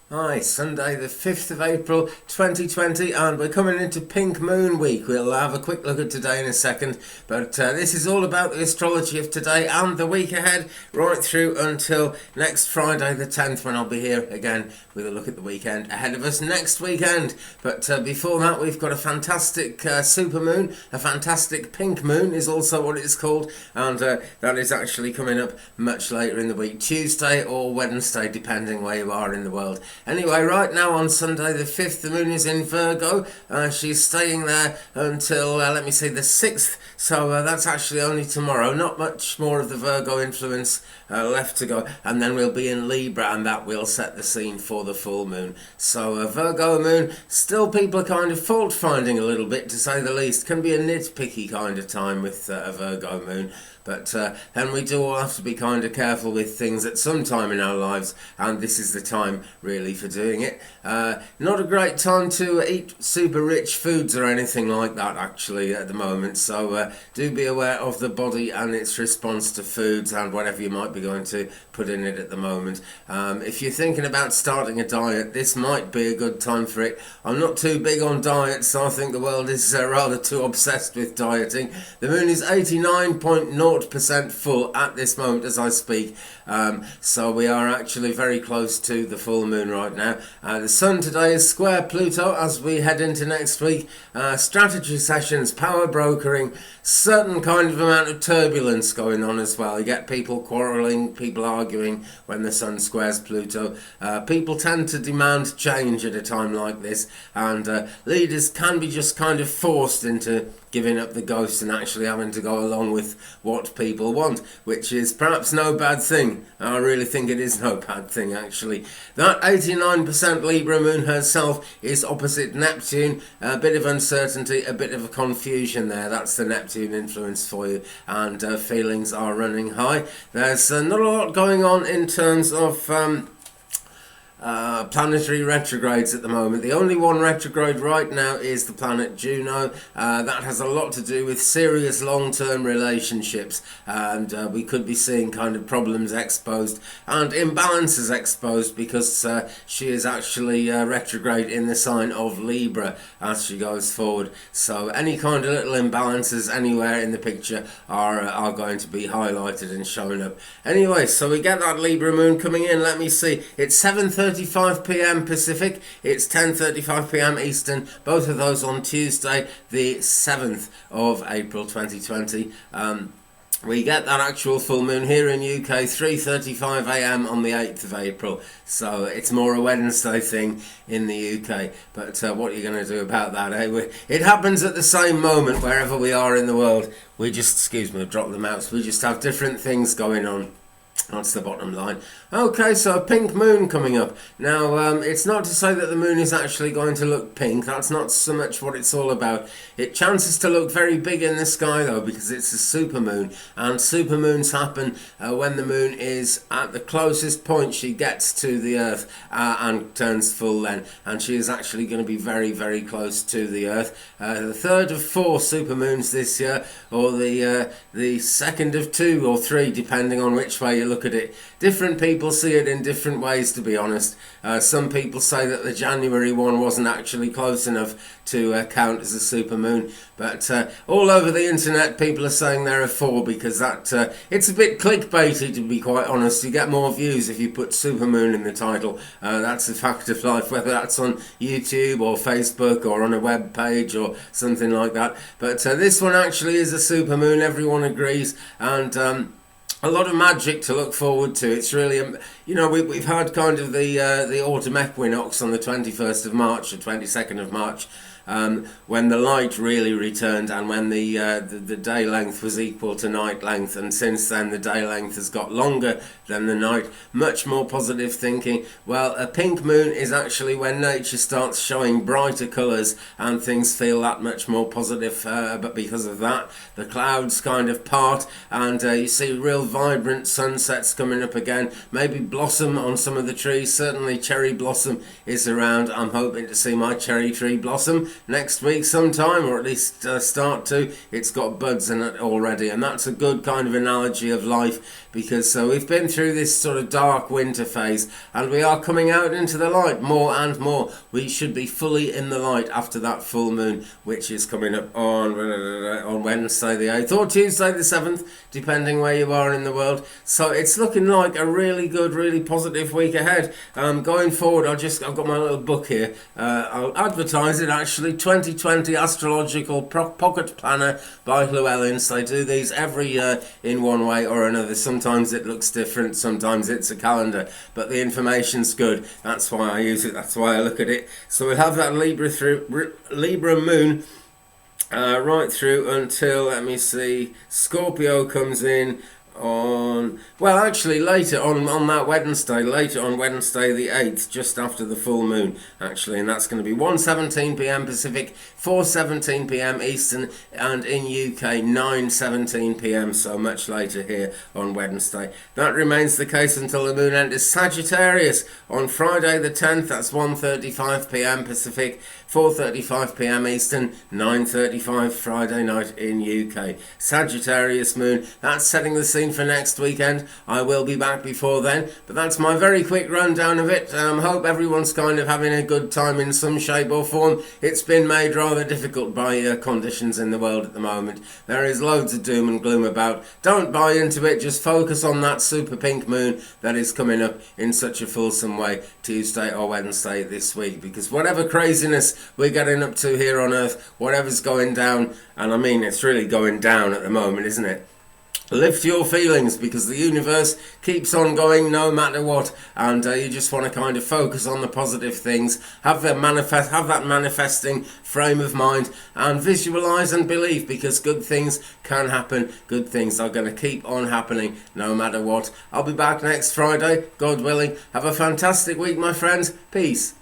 Hi, Sunday the 5th of April 2020, and we're coming into Pink Moon Week. We'll have a quick look at today in a second, but this is all about the astrology of today and the week ahead, right through until next Friday the 10th, when I'll be here again with a look at the weekend ahead of us next weekend. But before that, we've got a fantastic supermoon, a fantastic pink moon is also what it's called, and that is actually coming up much later in the week, Tuesday or Wednesday, depending where you are in the world. Anyway, right now on Sunday the 5th, the moon is in Virgo. She's staying there until, let me see, the 6th. So that's actually only tomorrow. Not much more of the Virgo influence left to go. And then we'll be in Libra, and that will set the scene for the full moon. So Virgo moon, still people are kind of fault finding a little bit, to say the least. Can be a nitpicky kind of time with a Virgo moon. But then we do all have to be kind of careful with things at some time in our lives, and this is the time really for doing it. Not a great time to eat super rich foods or anything like that actually at the moment, so do be aware of the body and its response to foods and whatever you might be going to put in it at the moment. If you're thinking about starting a diet, this might be a good time for it. I'm not too big on diets, so I think the world is rather too obsessed with dieting. The moon is 89.0% full at this moment as I speak, so we are actually very close to the full moon right now. The sun today is square Pluto as we head into next week. Strategy sessions, power brokering, certain kind of amount of turbulence going on as well. You get people quarrelling, people arguing when the sun squares Pluto. People tend to demand change at a time like this, and leaders can be just kind of forced into giving up the ghost and actually having to go along with what people want, which is perhaps no bad thing. I really think it is no bad thing actually. That 89% Libra moon herself is opposite Neptune. A bit of uncertainty, a bit of a confusion there. That's the Neptune influence for you, and feelings are running high. There's not a lot going on in terms of planetary retrogrades at the moment. The only one retrograde right now is the planet Juno. That has a lot to do with serious long-term relationships, and we could be seeing kind of problems exposed and imbalances exposed because she is actually retrograde in the sign of Libra as she goes forward. So any kind of little imbalances anywhere in the picture are going to be highlighted and shown up. Anyway, so we get that Libra moon coming in. Let me see. It's 7:35 p.m. Pacific, it's 10:35 p.m. Eastern, both of those on Tuesday the 7th of April 2020. We get that actual full moon here in UK 3:35 a.m. on the 8th of April, so it's more a Wednesday thing in the UK, but what are you going to do about that, eh? It happens at the same moment wherever we are in the world. We just, excuse me, drop the mouse, we just have different things going on. That's the bottom line. Okay, so a pink moon coming up. Now, it's not to say that the moon is actually going to look pink. That's not so much what it's all about. It chances to look very big in the sky, though, because it's a supermoon. And supermoons happen when the moon is at the closest point she gets to the Earth and turns full then. And she is actually going to be very, very close to the Earth. The third of 4 supermoons this year, or the second of 2 or 3, depending on which way you look at it. Different people see it in different ways, to be honest. Some people say that the January one wasn't actually close enough to count as a supermoon, but all over the internet people are saying there are 4 because that it's a bit clickbaity, to be quite honest. You get more views if you put supermoon in the title. That's a fact of life, whether that's on YouTube or Facebook or on a web page or something like that. But this one actually is a supermoon, everyone agrees, and a lot of magic to look forward to. It's really, we've had kind of the autumn equinox on the 21st of March or 22nd of March, when the light really returned and when the day length was equal to night length, and since then the day length has got longer than the night. Much more positive thinking. Well, a pink moon is actually when nature starts showing brighter colours and things feel that much more positive, but because of that the clouds kind of part and you see real vibrant sunsets coming up again, maybe blossom on some of the trees. Certainly cherry blossom is around. I'm hoping to see my cherry tree blossom next week sometime, or at least start to. It's got buds in it already, and that's a good kind of analogy of life, because we've been through this sort of dark winter phase, and we are coming out into the light more and more. We should be fully in the light after that full moon, which is coming up on Wednesday the 8th or Tuesday the 7th, depending where you are in the world. So it's looking like a really good, really positive week ahead. Going forward, I've got my little book here. I'll advertise it actually. 2020 Astrological Pocket Planner by Llewellyn's. They do these every year in one way or another. Sometimes it looks different, sometimes it's a calendar, but the information's good. That's why I use it, that's why I look at it. So we'll have that Libra Moon right through until, let me see, Scorpio comes in on, well, actually later on that Wednesday, later on Wednesday the 8th, just after the full moon actually, and that's going to be 1:17 p.m. Pacific, 4:17 p.m. Eastern, and in UK 9:17 p.m. so much later here on Wednesday. That remains the case until the moon enters Sagittarius on Friday the 10th. That's 1:35 p.m. Pacific, 4:35 p.m. Eastern, 9:35 Friday night in UK. Sagittarius moon, that's setting the scene for next weekend. I will be back before then, but that's my very quick rundown of it. Hope everyone's kind of having a good time in some shape or form. It's been made rather difficult by conditions in the world at the moment. There is loads of doom and gloom about. Don't buy into it, just focus on that super pink moon that is coming up in such a fulsome way Tuesday or Wednesday this week, because whatever craziness we're getting up to here on Earth, whatever's going down, and I mean it's really going down at the moment, isn't it? Lift your feelings, because the universe keeps on going no matter what, and you just want to kind of focus on the positive things, have that manifesting frame of mind, and visualize and believe, because good things can happen. Good things are going to keep on happening no matter what. I'll be back next Friday, God willing. Have a fantastic week, my friends. Peace.